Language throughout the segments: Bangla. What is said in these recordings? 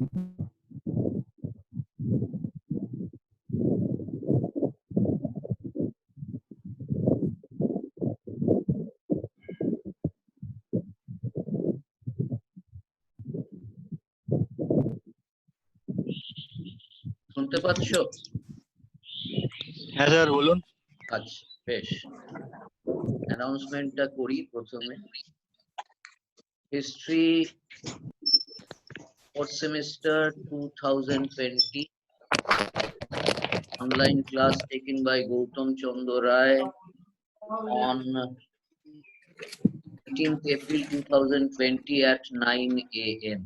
শুনতে পাচ্ছো? হ্যাঁ স্যার বলুন। আচ্ছা বেশ, অ্যানাউন্সমেন্টটা করি প্রথমে। History fourth semester 2020 online class taken by Gautam Chandra Rai on 18th April 2020 at 9 a.m.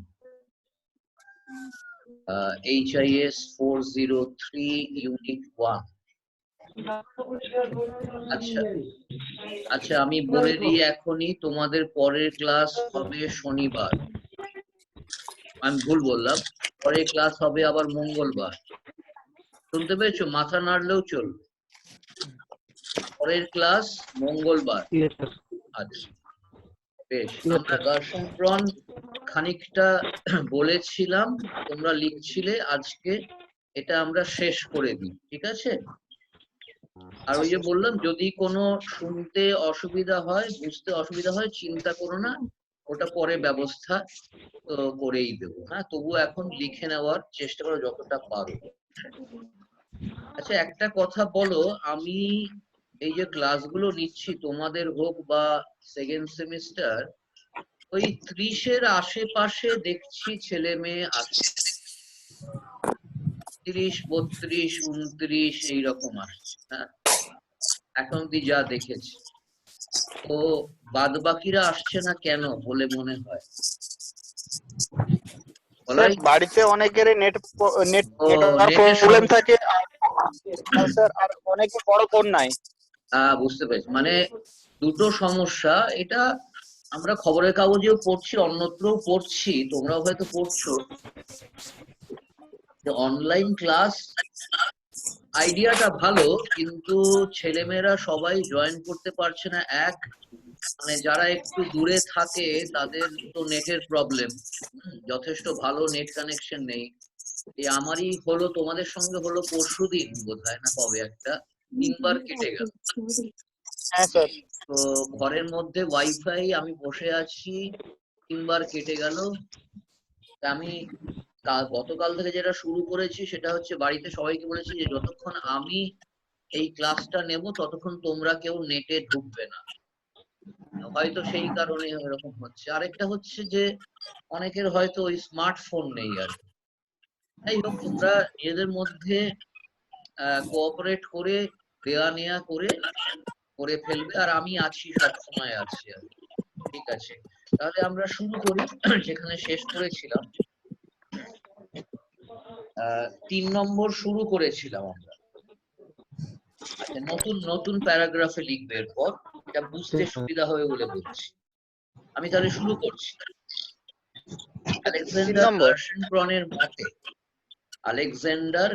HIS 403 Unit 1. আচ্ছা আচ্ছা, আমি বলে দিই এখনই, তোমাদের পরের ক্লাস হবে শনিবার। আমি ভুল বললাম, পরের ক্লাস হবে আবার মঙ্গলবার। শুনতে পেয়েছো? মাথা নাড়লেও চলবে। পরের ক্লাস মঙ্গলবার। আচ্ছা বেশ, আমরা ঘর্ষণ খানিকটা বলেছিলাম, তোমরা লিখছিলে, আজকে এটা আমরা শেষ করে দিই, ঠিক আছে? আর ওই যে বললাম, যদি কোনো শুনতে অসুবিধা হয়, বুঝতে অসুবিধা হয়, চিন্তা করো না, ওটা পরে ব্যবস্থা তো করেই দেবো। হ্যাঁ, তবু এখন লিখে নেওয়ার চেষ্টা করো যতটা পারো। আচ্ছা একটা কথা বলো, আমি এই যে ক্লাসগুলো নিচ্ছি, তোমাদের হোক বা সেকেন্ড সেমিস্টার, ওই 30-এর আশেপাশে দেখছি ছেলে মেয়ে আসছে। 30, 32, 29 এইরকম আসছে। হ্যাঁ, এখন অব্দি যা দেখেছি। তো বাদ বাকিরা আসছে না কেন বলে মনে হয়? বাড়িতে অনেকেরই নেট নেটের প্রবলেম থাকে স্যার, আর অনেকে বড় ফোন নাই। বুঝতে পেরেছি, মানে দুটো সমস্যা। এটা আমরা খবরের কাগজেও পড়ছি, অন্যত্রও পড়ছি, তোমরাও হয়তো পড়ছো, যে অনলাইন ক্লাস আইডিয়াটা ভালো, কিন্তু ছেলেমেয়েরা সবাই জয়েন করতে পারছে না। মানে যারা একটু দূরে থাকে তাদের তো নেটের প্রবলেম, যথেষ্ট ভালো নেট কানেকশন নেই। এই আমারই হলো, তোমাদের সঙ্গে হলো পরশুদিন বোধহয়, না কবে একটা, 3বার কেটে গেল। হ্যাঁ স্যার। তো ঘরের মধ্যে ওয়াইফাই, আমি বসে আছি, 3বার কেটে গেল। আমি গতকাল থেকে যেটা শুরু করেছি সেটা হচ্ছে, বাড়িতে সবাইকে বলেছি যে যতক্ষণ আমি এই ক্লাসটা নেব ততক্ষণ তোমরা কেউ নেটে ঢুকবে না। হয়তো সেই কারণে এরকম হচ্ছে। আরেকটা হচ্ছে যে অনেকের হয়তো ওই স্মার্টফোন নেই আর কি। যাই হোক, তোমরা নিজেদের মধ্যে কোঅপারেট করে দেয়া নেয়া করে ফেলবে, আর আমি আছি, সব সময় আছি আর কি। ঠিক আছে, তাহলে আমরা শুরু করি যেখানে শেষ করেছিলাম। 3 নম্বর শুরু করেছিলাম আমরা। আচ্ছা, নতুন নতুন প্যারাগ্রাফে লিখবে এরপর, এটা বুঝতে সুবিধা হবে বলে বলছি। আমি তাহলে শুরু করছি। আলেকজান্ডার গার্শনক্রনের মতে, আলেকজান্ডার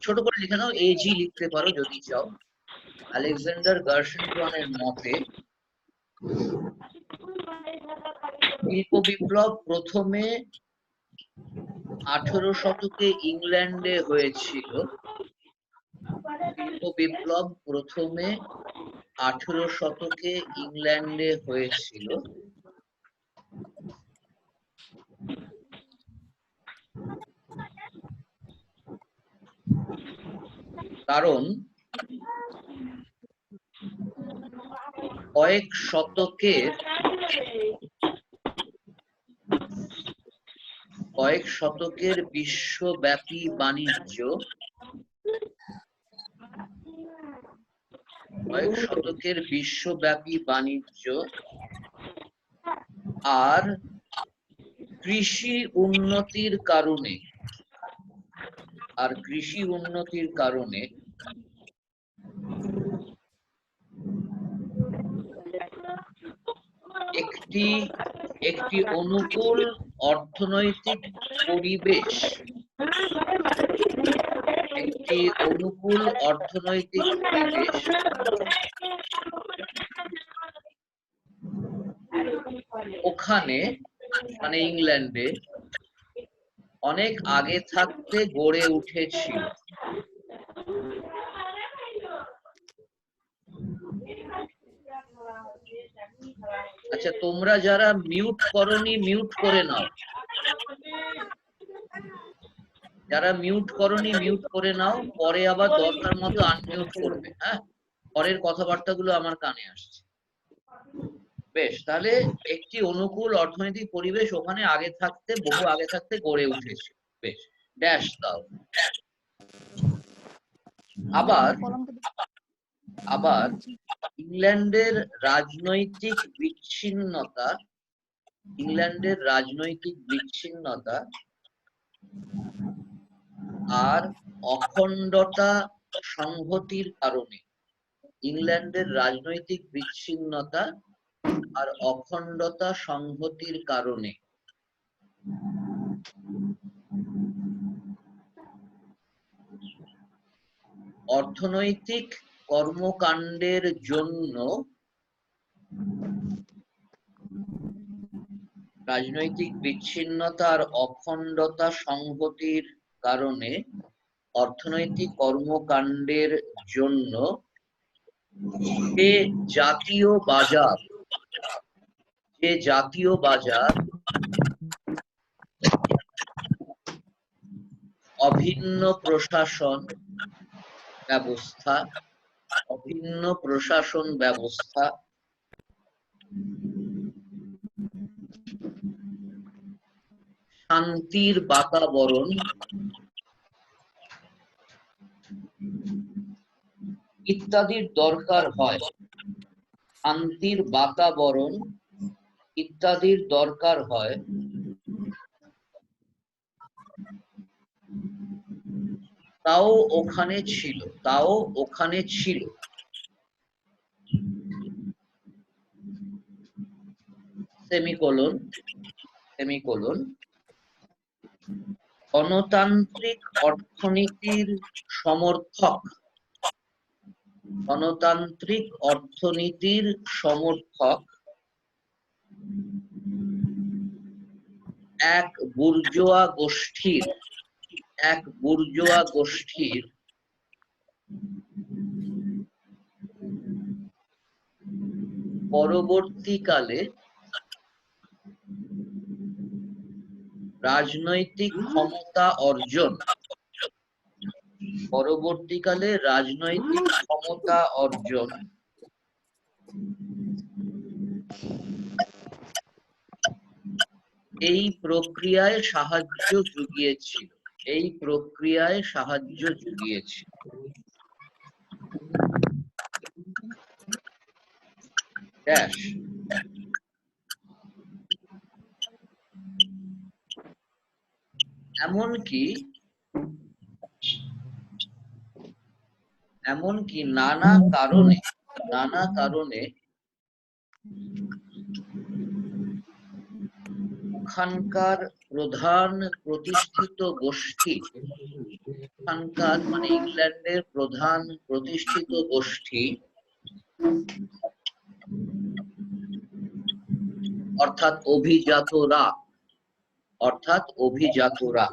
ছোট করে লিখে নাও, এজি লিখতে পারো যদি চাও। আলেকজান্ডার গার্শনক্রনের মতে শিল্প বিপ্লব প্রথমে 18 শতকে ইংল্যান্ডে হয়েছিল। শিল্প বিপ্লব প্রথমে 18 শতকে ইংল্যান্ডে হয়েছিল। কারণ কয়েক শতকের বিশ্বব্যাপী বাণিজ্য আর কৃষি উন্নতির কারণে একটি অনুকূল অর্থনৈতিক পরিবেশ ওখানে, মানে ইংল্যান্ডে, অনেক আগে থাকতে গড়ে উঠেছিল। আচ্ছা, তোমরা যারা মিউট করনি মিউট করে নাও, যারা মিউট করনি মিউট করে নাও, পরে আবার দরকার মতো আনমিউট করবে। হ্যাঁ, পরের কথাবার্তাগুলো আমার কানে আসছে। বেশ, তাহলে একটি অনুকূল অর্থনৈতিক পরিবেশ ওখানে আগে থাকতে, বহু আগে থাকতে গড়ে উঠেছে। বেশ, ড্যাশ দাও। আবার ইংল্যান্ডের রাজনৈতিক বিচ্ছিন্নতা আর অখণ্ডতা সংহতির কারণে, ইংল্যান্ডের রাজনৈতিক বিচ্ছিন্নতা আর অখণ্ডতা সংহতির কারণে অর্থনৈতিক কর্মকাণ্ডের জন্য রাজনৈতিক বিচ্ছিন্নতা আর অখণ্ডতা সংহতির কারণে অর্থনৈতিক কর্মকাণ্ডের জন্য যে জাতীয় বাজার অভিন্ন প্রশাসন ব্যবস্থা শান্তির বাতাবরণ ইত্যাদির দরকার হয়, তাও ওখানে ছিল। সেমিকোলন। গণতান্ত্রিক অর্থনীতির সমর্থক এক বুর্জোয়া গোষ্ঠীর পরবর্তীকালে রাজনৈতিক ক্ষমতা অর্জন এই প্রক্রিয়ায় সাহায্য জুগিয়েছিল। ড্যাশ। এমনকি নানা কারণে ওখানকার প্রধান প্রতিষ্ঠিত গোষ্ঠী, মানে ইংল্যান্ডের প্রধান প্রতিষ্ঠিত গোষ্ঠী অর্থাৎ অভিজাতরা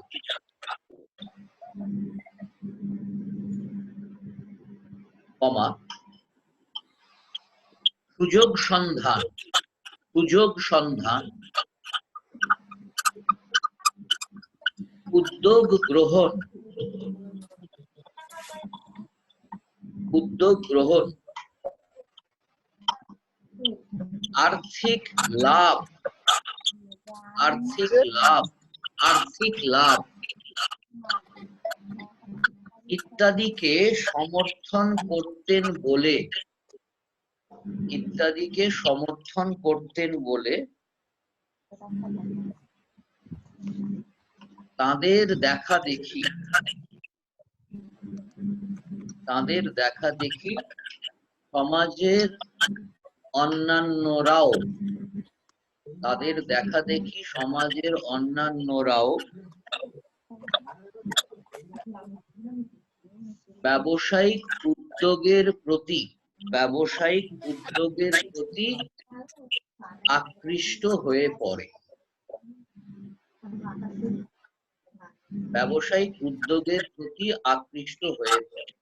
সুযোগ সন্ধান উদ্যোগ গ্রহণ আর্থিক লাভ ইত্যাদিকে সমর্থন করতেন বলে তাদের দেখাদেখি সমাজের অন্যান্যরাও ব্যবসায়িক উদ্যোগের প্রতি আকৃষ্ট হয়ে পড়ে। ব্যবসায়িক উদ্যোগের প্রতি আকৃষ্ট হয়ে পড়ে।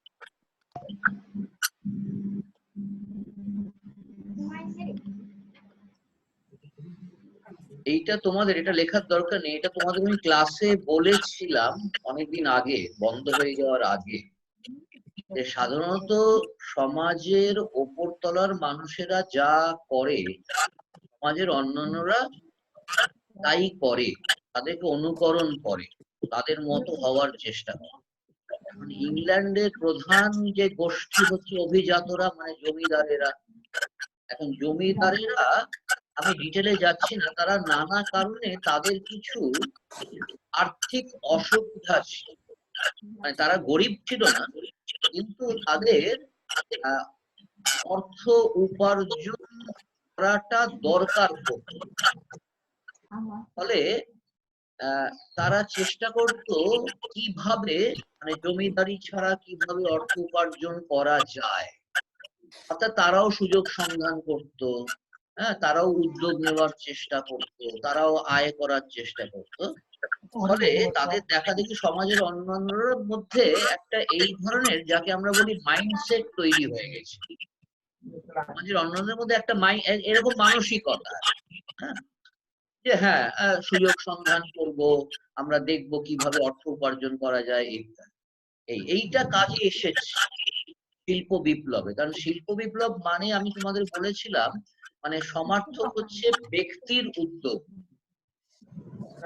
এইটা তোমাদের এটা লেখার দরকার নেই, এটা তোমাদের আমি ক্লাসে বলেছিলাম অনেকদিন আগে, বন্ধ হয়ে যাওয়ার আগে, যে সাধারণত সমাজের ওপরতলার মানুষেরা যা করে সমাজের অন্যান্যরা তাই করে, তাদেরকে অনুকরণ করে, তাদের মতো হওয়ার চেষ্টা করে। এখন ইংল্যান্ডের প্রধান যে গোষ্ঠী হচ্ছে অভিজাতরা, মানে জমিদারেরা। এখন জমিদারেরা, আমি ডিটেলে যাচ্ছি না, তারা নানা কারণে তাদের কিছু আর্থিক অসুবিধা ছিল, মানে তারা গরিব ছিল না, কিন্তু তাদের অর্থ উপার্জন করাটা দরকার হতো। ফলে তারা চেষ্টা করতো কিভাবে, মানে জমিদারি ছাড়া কিভাবে অর্থ উপার্জন করা যায়, অর্থাৎ তারাও সুযোগ সন্ধান করত, হ্যাঁ, তারাও উদ্যোগ নেওয়ার চেষ্টা করত, তারাও আয় করার চেষ্টা করত। ফলে তাদের দেখা দেখি সমাজের অন্যান্যর মধ্যে একটা এই ধরনের, যাকে আমরা বলি মাইন্ডসেট, তৈরি হয়ে গেছে। সমাজের অন্যান্যদের মধ্যে একটা এরকম মানসিকতা, হ্যাঁ, যে হ্যাঁ সুযোগ সন্ধান করব, আমরা দেখব কিভাবে অর্থ উপার্জন করা যায়। এইটা কাজে এসেছে শিল্প বিপ্লবে। কারণ শিল্প বিপ্লব মানে আমি তোমাদের বলেছিলাম, মানে সমার্থক হচ্ছে ব্যক্তির উদ্যোগ।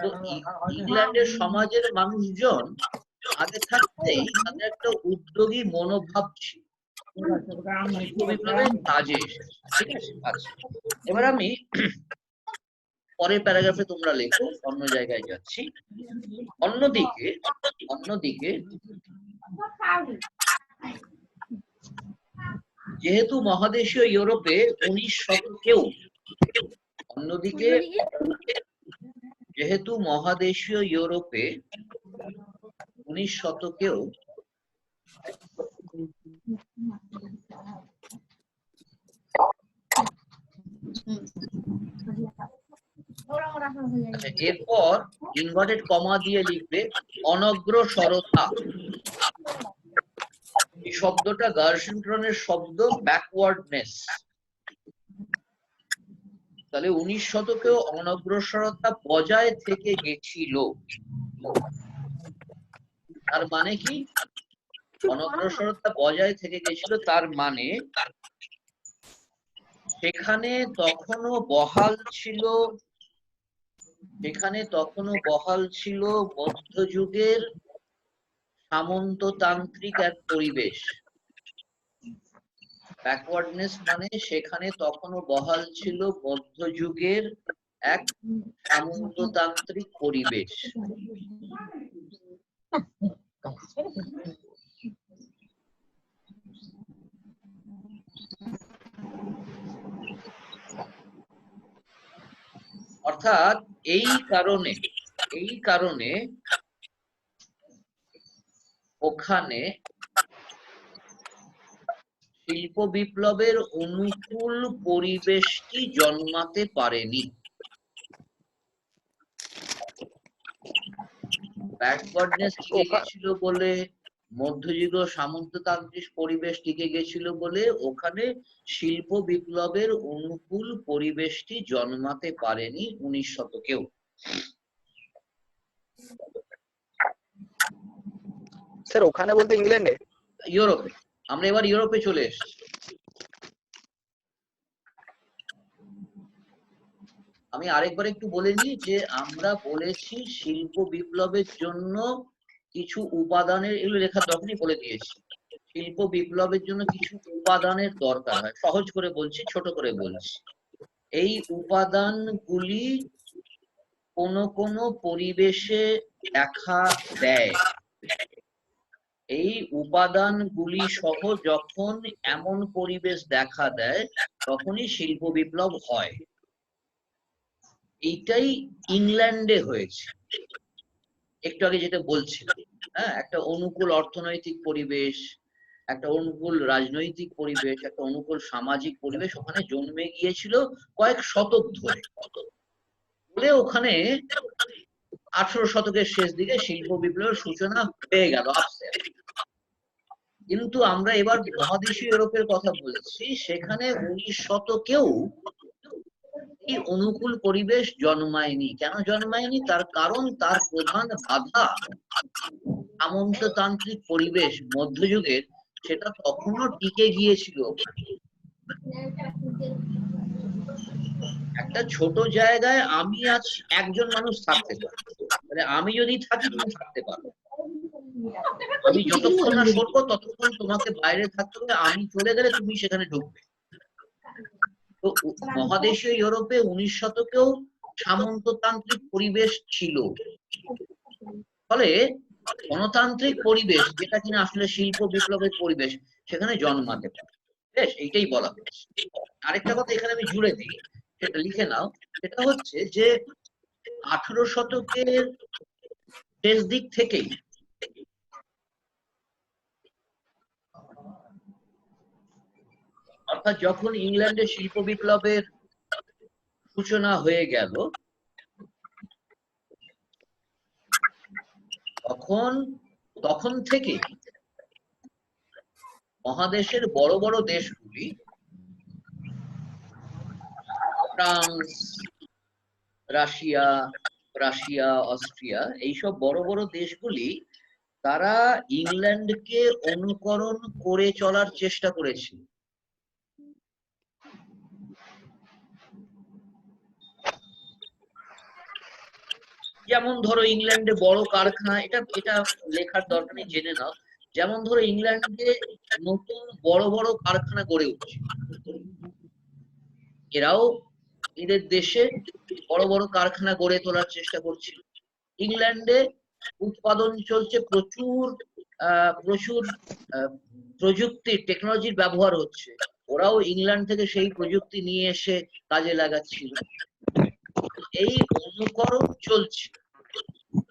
তো ইংল্যান্ডের সমাজের মানুষজন আগে থাকতেই তাদের একটা উদ্যোগী মনোভাব ছিল, শিল্প বিপ্লবের কাজে এসেছে। ঠিক আছে, আচ্ছা, এবার আমি পরের প্যারাগ্রাফে তোমরা লেখো, অন্য জায়গায় যাচ্ছি। অন্যদিকে যেহেতু মহাদেশীয় ইউরোপে 19 শতকেও অন্যদিকে যেহেতু মহাদেশীয় ইউরোপে 19 শতকেও এরপর ইনভার্টেড কমা দিয়ে লিখবে অনগ্রসরতা। এই শব্দটা গার্সেনট্রনের শব্দ, ব্যাকওয়ার্ডনেস। তাহলে 19 শতকেও অনগ্রসরতা বজায় থেকে গেছিল। তার মানে কি? অনগ্রসরতা বজায় থেকে গেছিল তার মানে সেখানে তখনো বহাল ছিল মধ্যযুগের সামন্ততান্ত্রিক এক পরিবেশ। ব্যাকওয়ার্ডনেস মানে সেখানে তখনো বহাল ছিল মধ্যযুগের এক সামন্ততান্ত্রিক পরিবেশ। অর্থাৎ এই কারণে ওখানে শিল্প বিপ্লবের অনুকূল পরিবেশটি জন্মাতে পারেনি। ব্যাকওয়ার্ডনেস টিকে গেছিল বলে, মধ্যযুগ সামন্ততান্ত্রিক পরিবেশ টিকে গেছিল বলে ওখানে শিল্প বিপ্লবের অনুকূল পরিবেশটি জন্মাতে পারেনি 19 শতকেও। স্যার ওখানে বলতে ইংল্যান্ডে? ইউরোপে। আমরা এবার ইউরোপে চলে এসেছি। আমি আরেকবার একটু বলে নিই যে আমরা বলেছি শিল্প বিপ্লবের জন্য কিছু উপাদানের, এগুলো লেখার দরকারই, বলে দিয়েছি। শিল্প বিপ্লবের জন্য কিছু উপাদানের দরকার হয়। সহজ করে বলছি, ছোট করে বলছি। এই উপাদানগুলি কোন পরিবেশে দেখা দেয়। এই উপাদানগুলি সহ যখন এমন পরিবেশ দেখা দেয় তখনই শিল্প বিপ্লব হয়। এইটাই ইংল্যান্ডে হয়েছে। একটু আগে যেটা বলছিলাম, হ্যাঁ, একটা অনুকূল অর্থনৈতিক পরিবেশ, একটা অনুকূল রাজনৈতিক পরিবেশ, একটা অনুকূল সামাজিক পরিবেশ ওখানে জন্মে গিয়েছিল কয়েক শতক ধরে। বলে ওখানে 18 শতকের শেষ দিকে শিল্প বিপ্লবের সূচনা হয়ে গেল আপসে। কিন্তু আমরা এবার মহাদেশীয় ইউরোপের কথা বলছি, সেখানে 19 শতকেও এই অনুকূল পরিবেশ জন্মায়নি। কেন জন্মায়নি? তার কারণ তার প্রধান বাধা সামন্ততান্ত্রিক পরিবেশ মধ্যযুগের, সেটা তখনও টিকে গিয়েছিল। একটা ছোট জায়গায় আমি আজ একজন মানুষ থাকতে পারি, মানে আমি যদি থাকি তুমি থাকতে পারো, আমি যতক্ষণ না সরবো ততক্ষণ তোমাকে বাইরে থাকতে হবে, আমি চলে গেলে তুমি সেখানে ঢুকবে। তো মহাদেশীয় ইউরোপে 19 শতকেও সামন্ততান্ত্রিক পরিবেশ ছিল, ফলে গণতান্ত্রিক পরিবেশ, যেটা কিনা আসলে শিল্প বিপ্লবের পরিবেশ, সেখানে জন্মাতে পারে। বেশ, এইটাই বলা হচ্ছে। আরেকটা কথা এখানে আমি জুড়ে দিই, সেটা লিখে নাও। সেটা হচ্ছে যে 18 শতকের শেষ দিক থেকেই অর্থাৎ যখন ইংল্যান্ডে শিল্প বিপ্লবের সূচনা হয়ে গেল, তখন থেকে মহাদেশের বড় বড় দেশগুলি, ফ্রান্স, রাশিয়া, অস্ট্রিয়া, এইসব বড় বড় দেশগুলি তারা ইংল্যান্ডকে অনুকরণ করে চলার চেষ্টা করেছিল। যেমন ধরো ইংল্যান্ডে বড় কারখানা, এটা লেখার দরকার নেই, জেনে নাও। যেমন ধরো ইংল্যান্ডে নতুন বড় বড় কারখানা গড়ে উঠছে, এরাও এদের দেশে বড় বড় কারখানা গড়ে তোলার চেষ্টা করছিল। ইংল্যান্ডে উৎপাদন চলছে, প্রচুর প্রযুক্তির, টেকনোলজির ব্যবহার হচ্ছে, ওরাও ইংল্যান্ড থেকে সেই প্রযুক্তি নিয়ে এসে কাজে লাগাচ্ছিল। এই অনুকরণ চলছে,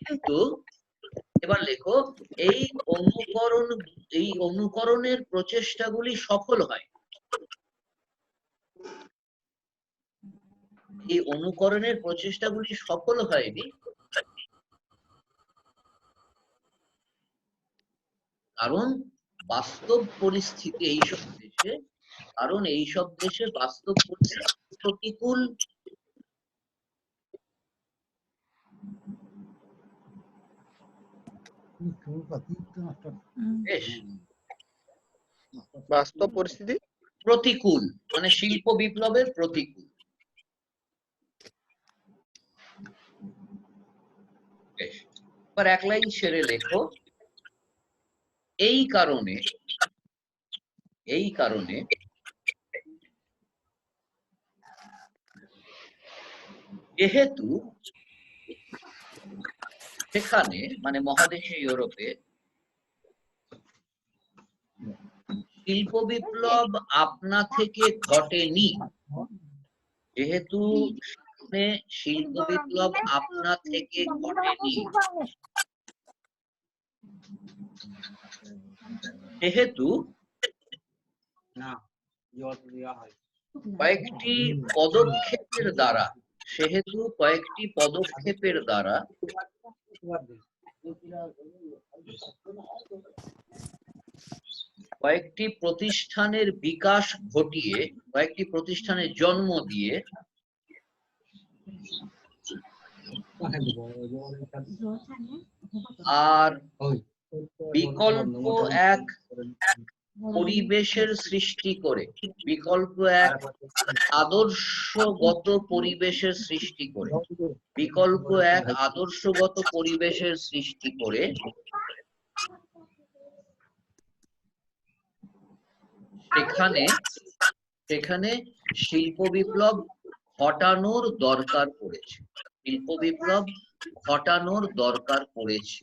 কিন্তু এবার লেখো, এই অনুকরণের প্রচেষ্টাগুলি সফল হয়। এই অনুকরণের প্রচেষ্টাগুলি সফল হয়নি কারণ বাস্তব পরিস্থিতি এইসব দেশে বাস্তব পরিস্থিতি প্রতিকূল। বাস্তব পরিস্থিতি প্রতিকূল মানে শিল্প বিপ্লবের প্রতিকূল। এবার এক লাইন ছেড়ে লেখো, এই কারণে যেহেতু সেখানে মানে মহাদেশীয় ইউরোপে শিল্প বিপ্লব আপনা থেকে ঘটেনি, যেহেতু শিল্প বিপ্লব আপনা থেকে ঘটেনি, সেহেতু কয়েকটি পদক্ষেপের দ্বারা কয়েকটি প্রতিষ্ঠানের বিকাশ ঘটিয়ে, কয়েকটি প্রতিষ্ঠানের জন্ম দিয়ে আর বিকল্প এক পরিবেশের সৃষ্টি করে, বিকল্প এক আদর্শগত পরিবেশের সৃষ্টি করে সেখানে শিল্প বিপ্লব ঘটানোর দরকার পড়েছে।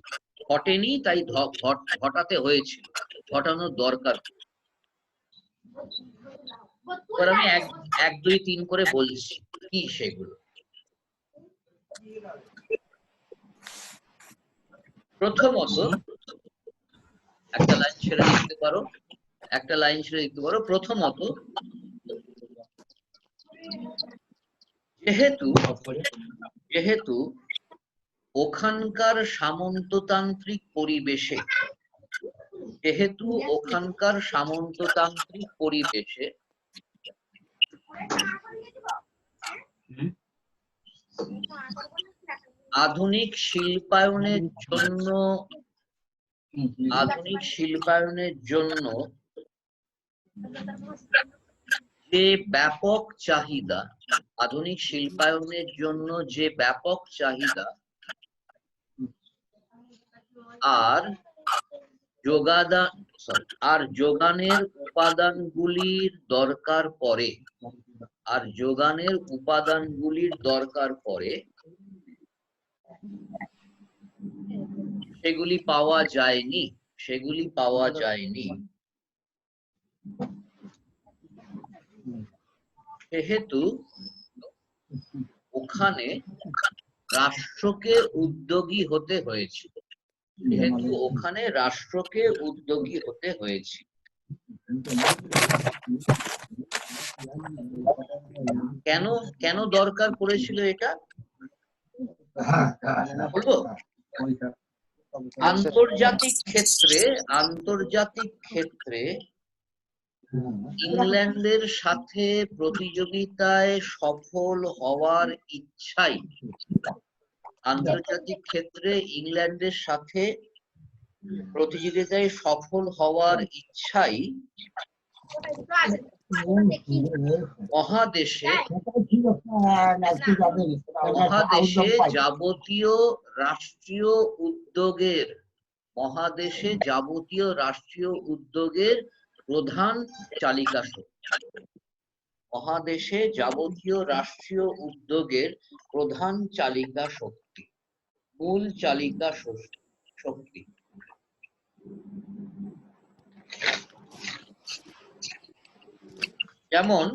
ঘটেনি তাই ঘটাতে হয়েছিল, ঘটানোর দরকার। আমি 1, 2, 3 করে বলছি কি সেগুলো। প্রথমত, একটা লাইন ছেড়ে লিখতে পারো। প্রথমত, যেহেতু ওখানকার সামন্ততান্ত্রিক পরিবেশে, যেহেতু ওখানকার সামন্ততান্ত্রিক পরিবেশে আধুনিক শিল্পায়নের জন্য যে ব্যাপক চাহিদা, আর যোগানের উপাদানগুলির দরকার পড়ে, সেগুলি পাওয়া যায়নি। সেহেতু ওখানে রাষ্ট্রকে উদ্যোগী হতে হয়েছে। কেন দরকার পড়েছিল এটা বলবো? আন্তর্জাতিক ক্ষেত্রে ইংল্যান্ডের সাথে প্রতিযোগিতায় সফল হওয়ার ইচ্ছাই মহাদেশে যাবতীয় রাষ্ট্রীয় উদ্যোগের প্রধান চালিকা শক্তি, মূল চালিকা শক্তি। যেমন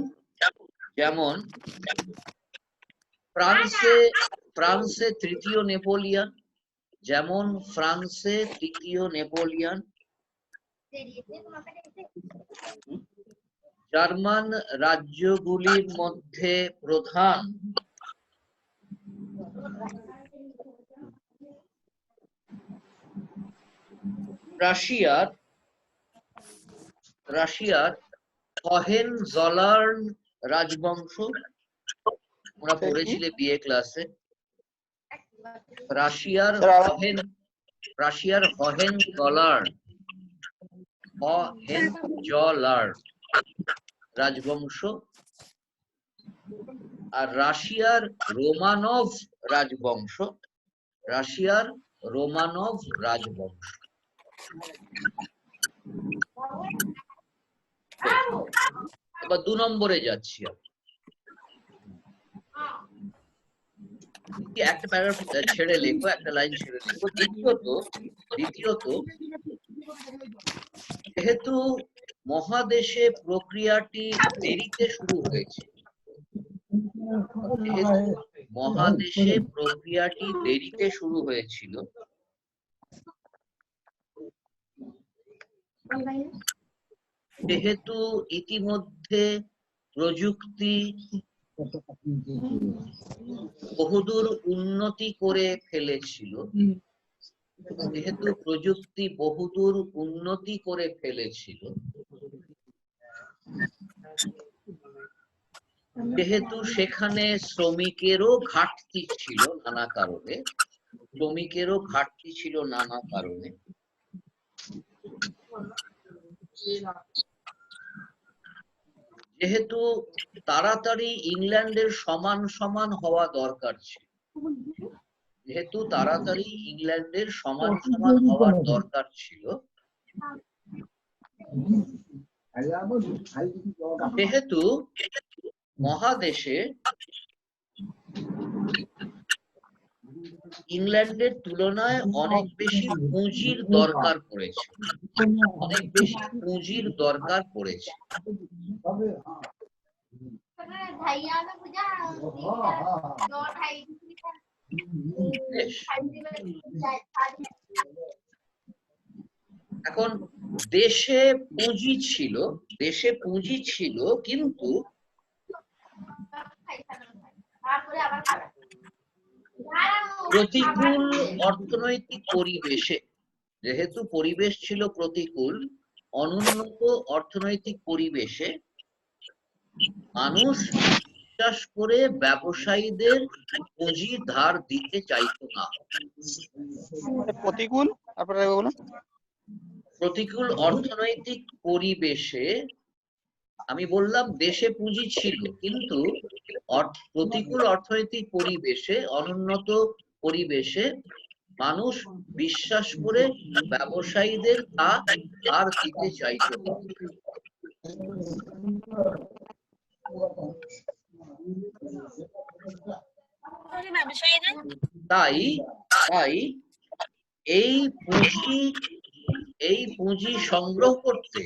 ফ্রান্সে তৃতীয় নেপোলিয়ন, জার্মান রাজ্যগুলির মধ্যে প্রধান রাশিয়ার হোহেনজলার্ন রাজবংশ, তোমরা পড়েছিলে বিএ ক্লাসে। রাশিয়ার হোহেনজলার্ন রাজবংশ, আর রাশিয়ার রোমানভ রাজবংশ। এবার 2 নম্বরে যাচ্ছি। একটা প্যারাগ্রাফ ছেড়ে লেখো, একটা লাইন ছেড়ে লেখো। দ্বিতীয়ত, যেহেতু মহাদেশে প্রক্রিয়াটি দেরিতে শুরু হয়েছিল, যেহেতু ইতিমধ্যে প্রযুক্তি বহুদূর উন্নতি করে ফেলেছিল, যেহেতু সেখানে শ্রমিকেরও ঘাটতি ছিল নানা কারণে, যেহেতু তাড়াতাড়ি ইংল্যান্ডের সমান হওয়া দরকার ছিল, যেহেতু মহাদেশে ইংল্যান্ডের তুলনায় অনেক বেশি পুঁজির দরকার পড়েছে। এখন দেশে পুঁজি ছিল কিন্তু প্রতিকূল অর্থনৈতিক পরিবেশে, যেহেতু পরিবেশ ছিল প্রতিকূল, অনুন্নত অর্থনৈতিক পরিবেশে মানুষ বিশ্বাস করে ব্যবসায়ীদের পুঁজি ধার দিতে চাইতো না। প্রতিকূল, আপনারা বলুন। প্রতিকূল অর্থনৈতিক পরিবেশে, আমি বললাম দেশে পুঁজি ছিল, কিন্তু প্রতিকূল অর্থনৈতিক পরিবেশে, অনুন্নত পরিবেশে মানুষ বিশ্বাস করে ব্যবসায়ীদের তা ধার দিতে চাইতো না। তাই তাই এই পুঁজি সংগ্রহ করতে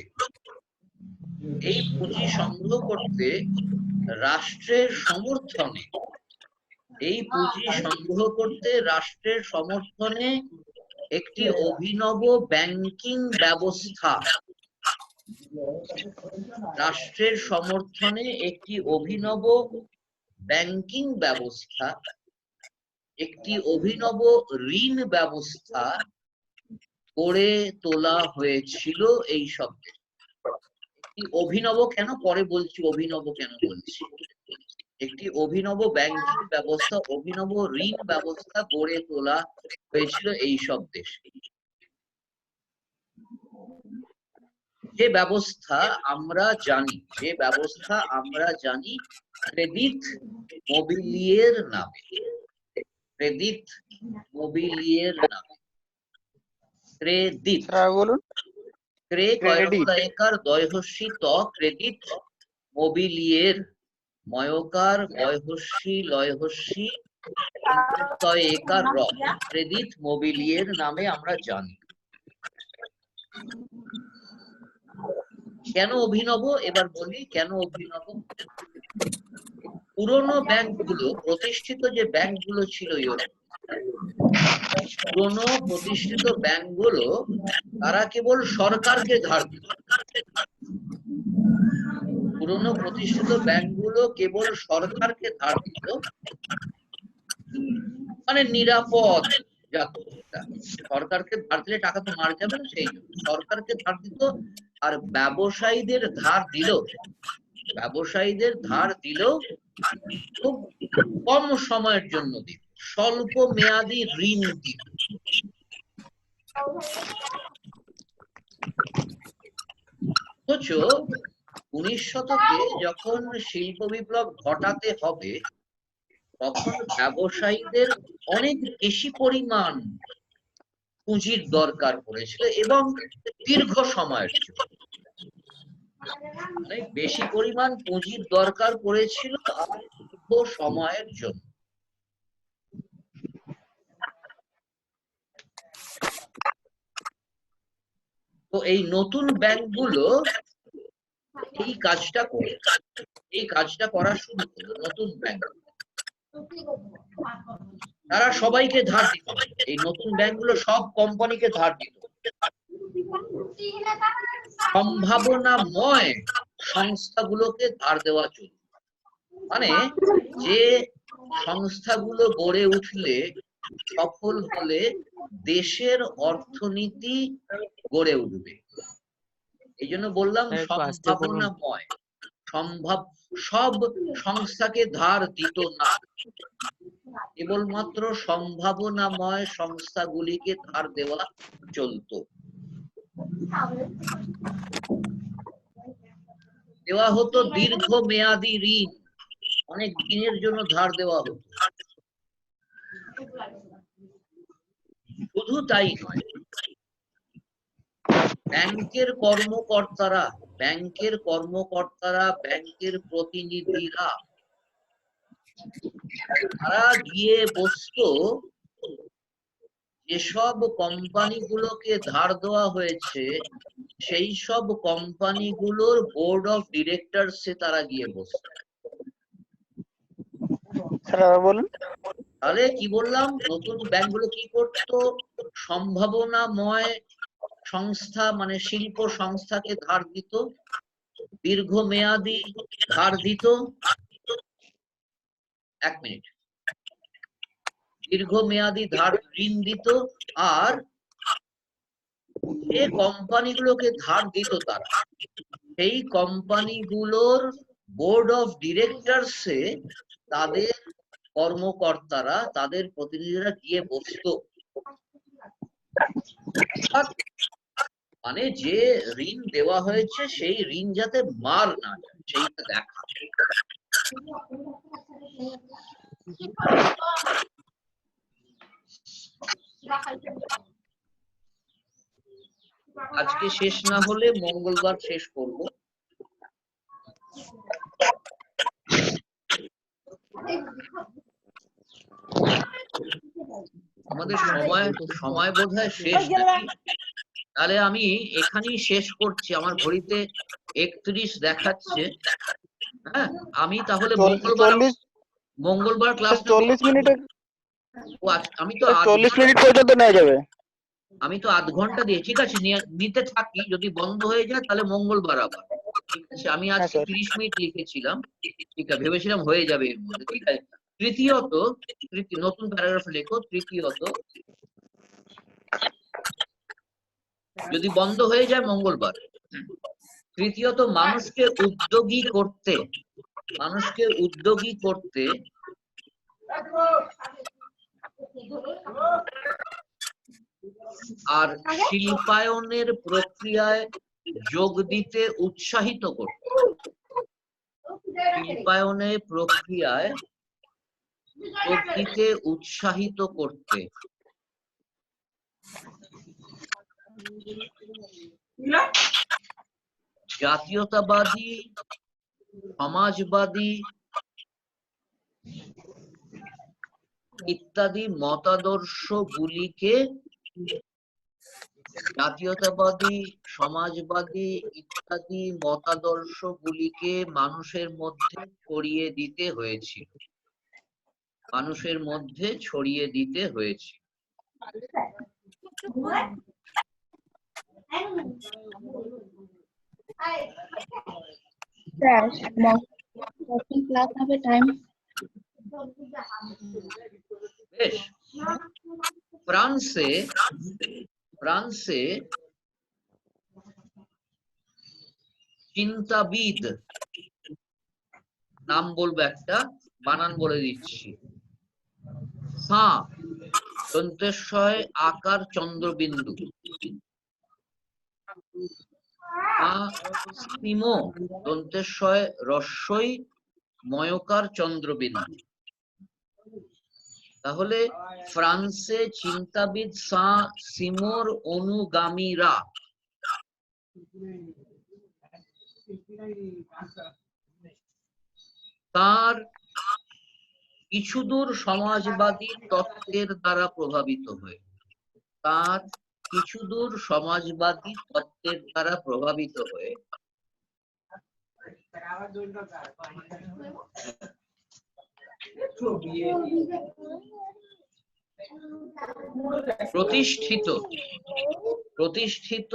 রাষ্ট্রের সমর্থনে একটি অভিনব ব্যাংকিং ব্যবস্থা, একটি অভিনব ঋণ ব্যবস্থা গড়ে তোলা হয়েছিল এই শব্দে। একটি অভিনব কেন, পরে বলছি অভিনব কেন বলছি। একটি অভিনব ব্যাংকিং ব্যবস্থা, অভিনব ঋণ ব্যবস্থা গড়ে তোলা হয়েছিল এই সব দেশে। যে ব্যবস্থা আমরা জানি ক্রেডিট মোবিলিয়ের নামে। ক্রেডিট বলুন। ক্রেডিট দয়হস্যি ত, ক্রেডিট মোবিলিয়ের ময়কার বয়হস্যি লয়হস্যি তয়কার র, ক্রেডিট মোবিলিয়ের নামে আমরা জানি। কেন অভিনব, এবার বলি কেন অভিনব। পুরনো ব্যাংকগুলো, প্রতিষ্ঠিত যে ব্যাংকগুলো ছিল পুরনো প্রতিষ্ঠিত ব্যাংকগুলো, তারা কেবল সরকারকে ধার দিত। পুরনো প্রতিষ্ঠিত ব্যাংকগুলো কেবল সরকারকে ধার দিত, মানে নিরাপদ। সরকারকে ধার দিলে টাকা তো মার যাবে না, সেই জন্য সরকারকে ধার দিত। আর ব্যবসায়ীদের ধার দিল খুব কম সময়ের জন্য দিত, স্বল্প মেয়াদী ঋণ দিত। অথচ 19 শতকে যখন শিল্প বিপ্লব ঘটাতে হবে, তখন ব্যবসায়ীদের অনেক বেশি পরিমাণ পুঁজির দরকার পড়েছিল, এবং দীর্ঘ সময়ের জন্য অনেক বেশি পরিমাণ পুঁজির দরকার পড়েছিল দীর্ঘ সময়ের জন্য। তো এই নতুন ব্যাংকগুলো এই কাজটা করা শুরু করলো। নতুন ব্যাংক, তারা সবাইকে ধার দিত। এই নতুন ব্যাংকগুলো সব কোম্পানিকে ধার দিত। সম্ভাবনাময় সংস্থাগুলোকে ধার দেওয়া চলত। মানে যে সংস্থাগুলো গড়ে উঠলে, সফল হলে দেশের অর্থনীতি গড়ে উঠবে, এই জন্য বললাম সম্ভাবনাময়। সব সংস্থাকে ধার দিত না, কেবলমাত্র সম্ভাবনাময় সংস্থাগুলিকে ধার দেওয়া চলত। দেওয়া হতো দীর্ঘ মেয়াদী ঋণ, অনেক দিনের জন্য ধার দেওয়া হতো। শুধু তাই নয়, ব্যাংকের কর্মকর্তারা, ব্যাংকের প্রতিনিধিরা, তারা গিয়ে বসতো যেসব কোম্পানিগুলোকে ধার দেওয়া হয়েছে, সেই সব কোম্পানিগুলোর বোর্ড অফ ডিরেক্টরসে তারা গিয়ে বসত। বলুন। তাহলে কি বললাম, নতুন ব্যাংকগুলো কি করতো, সম্ভাবনাময় সংস্থা মানে শিল্প সংস্থাকে ধার দিত, দীর্ঘমেয়াদী ধার দিত। 1 মিনিট। দীর্ঘমেয়াদী ঋণ দিত, আর যে কোম্পানিগুলোকে ধার দিত তারা সেই কোম্পানিগুলোর বোর্ড অফ ডিরেক্টরসে তাদের কর্মকর্তারা, তাদের প্রতিনিধিরা গিয়ে বসতো। মানে যে ঋণ দেওয়া হয়েছে সেই ঋণ যাতে মার না যায় সেইটা দেখা। আজকে শেষ না হলে মঙ্গলবার শেষ করব। আমাদের সময় বোধহয় শেষ নাকি? তাহলে আমি এখানেই শেষ করছি। আমার ঘড়িতে 31 দেখাচ্ছে। হ্যাঁ, আমি তাহলে মঙ্গলবার ক্লাস 40 মিনিটে। আমি তো 40 মিনিট পর্যন্ত নেওয়া যাবে। আমি তো আধ ঘন্টা দিয়ে, ঠিক আছে নিতে থাকি, যদি বন্ধ হয়ে যায় তাহলে মঙ্গলবার আবার। ঠিক আছে, আমি আজকে 30 মিনিট লিখেছিলাম, ঠিক আছে, ভেবেছিলাম হয়ে যাবে এর মধ্যে। ঠিক আছে, তৃতীয়ত, নতুন প্যারাগ্রাফ লেখো। তৃতীয়ত, যদি বন্ধ হয়ে যায় মঙ্গলবার। তৃতীয়ত, মানুষকে উদ্যোগী করতে আর শিল্পায়নের প্রক্রিয়ায় যোগ দিতে উৎসাহিত করতে। শিল্পায়নের প্রক্রিয়ায় যোগ দিতে উৎসাহিত করতে। জাতীয়তাবাদী, সমাজবাদী ইত্যাদি মতাদর্শগুলিকে মানুষের মধ্যে ছড়িয়ে দিতে হয়েছিল। বেশ, ফ্রান্সে চিন্তাবিদ, নাম বলবো একটা, বানান বলে দিচ্ছি। দন্তেশ্বয় আকার চন্দ্রবিন্দু, দন্তেশ্বয় রস্বই ময়কার চন্দ্রবিন্দু। তাহলে ফ্রান্সে চিন্তাবিদ সিমোর অনুগামীরা তার কিছুদূর সমাজবাদী তত্ত্বের দ্বারা প্রভাবিত হয়ে প্রতিষ্ঠিত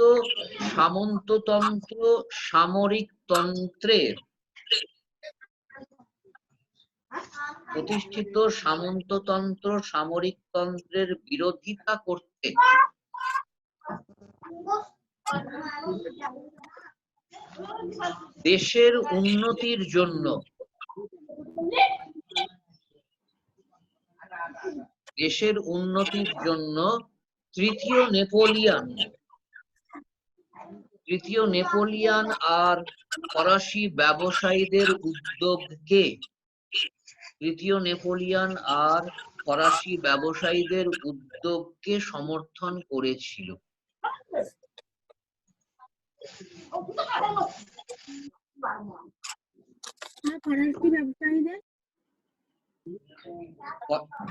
সামন্ততন্ত্র সামরিকতন্ত্রের বিরোধিতা করতে দেশের উন্নতির জন্য তৃতীয় নেপোলিয়ান আর ফরাসি ব্যবসায়ীদের উদ্যোগকে সমর্থন করেছিল।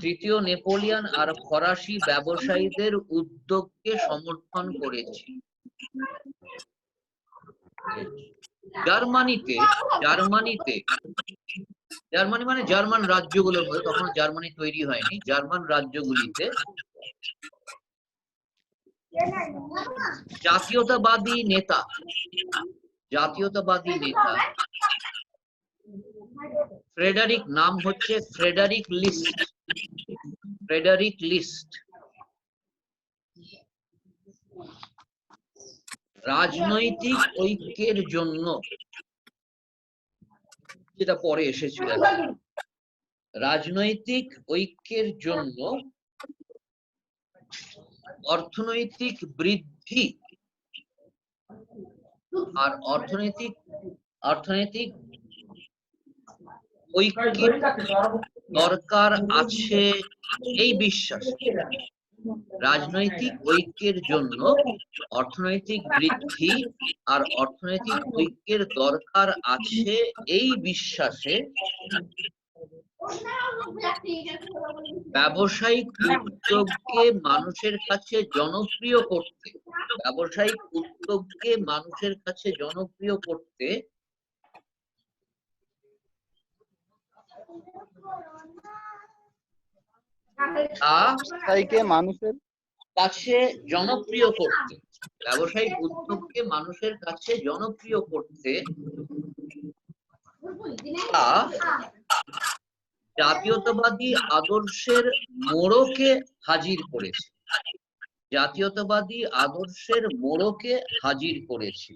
তৃতীয় নেপোলিয়ান আর ফরাসি ব্যবসায়ীদের উদ্যোগকে সমর্থন করেছিল। জার্মানি মানে জার্মান রাজ্যগুলোর মধ্যে, তখন জার্মানি তৈরি হয়নি, জার্মান রাজ্যগুলিতে জাতীয়তাবাদী নেতা ফ্রেডারিক, নাম হচ্ছে ফ্রেডারিক লিস্ট। ফ্রেডারিক লিস্ট রাজনৈতিক ঐক্যের জন্য, যেটা পরে এসেছিল, রাজনৈতিক ঐক্যের জন্য অর্থনৈতিক বৃদ্ধি আর অর্থনৈতিক ঐক্যের দরকার আছে এই বিশ্বাস। রাজনৈতিক ঐক্যের জন্য অর্থনৈতিক বৃদ্ধি আর অর্থনৈতিক ঐক্যের দরকার আছে এই বিশ্বাসে ব্যবসায়িক উদ্যোগকে মানুষের কাছে জনপ্রিয় করতে, ব্যবসায়িক উদ্যোগকে মানুষের কাছে জনপ্রিয় করতে মানুষের কাছে জনপ্রিয় করতে, ব্যবসায়িক উদ্যোগকে মানুষের কাছে জনপ্রিয় করতে তা জাতীয়তাবাদী আদর্শের মোড়কে হাজির করেছে, জাতীয়তাবাদী আদর্শের মোড়কে হাজির করেছে।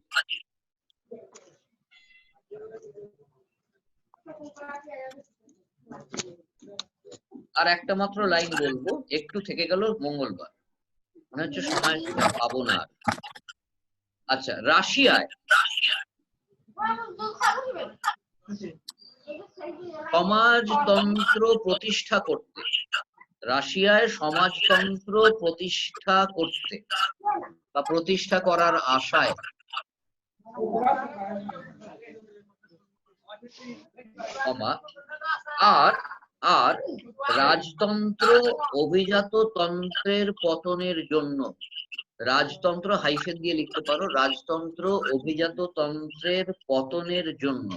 আর একটা মাত্র লাইন বলবো, একটু থেকে গেল মঙ্গলবার, মনে হচ্ছে সময় পাবো না। আচ্ছা, রাশিয়ায় সমাজতন্ত্র প্রতিষ্ঠা করতে, রাশিয়ায় সমাজতন্ত্র প্রতিষ্ঠা করতে বা প্রতিষ্ঠা করার আশায় আর রাজতন্ত্র অভিজাত তন্ত্রের পতনের জন্য, রাজতন্ত্র হাইফেন দিয়ে লিখতে পারো, রাজতন্ত্র অভিজাত তন্ত্রের পতনের জন্য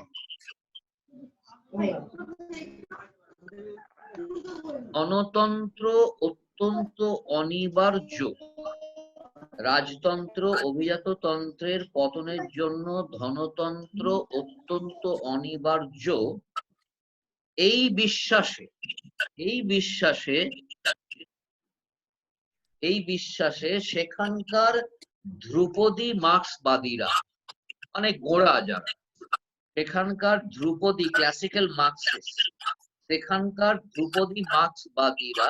গণতন্ত্র অত্যন্ত অনিবার্য, রাজতন্ত্র অভিজাত তন্ত্রের পতনের জন্য ধনতন্ত্র অত্যন্ত অনিবার্য এই বিশ্বাসে সেখানকার ধ্রুপদী মার্ক্সবাদীরা, মানে গোড়া যারা, সেখানকার ধ্রুপদী ক্লাসিক্যাল মার্ক্সিস্ট, সেখানকার ধ্রুপদী মার্ক্সবাদীরা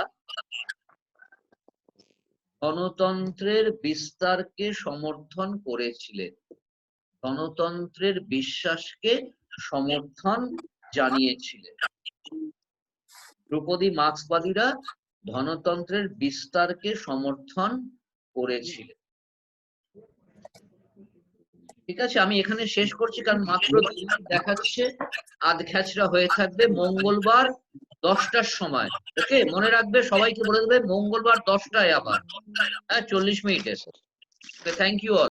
গণতন্ত্রের বিস্তারকে সমর্থন করেছিলেন, গণতন্ত্রের বিশ্বাসকে সমর্থন জানিয়েছিলেন। ধ্রুপদী মার্ক্সবাদীরা ধনতন্ত্রের বিস্তারকে সমর্থন করেছিলেন। ঠিক আছে, আমি এখানে শেষ করছি, কারণ মাত্র দেখাচ্ছে, আধ খেচড়া হয়ে থাকবে। মঙ্গলবার 10টার সময়, ওকে, মনে রাখবে, সবাইকে বলে দেবে মঙ্গলবার 10টায় আবার, হ্যাঁ, 40 মিনিটের। Thank you all.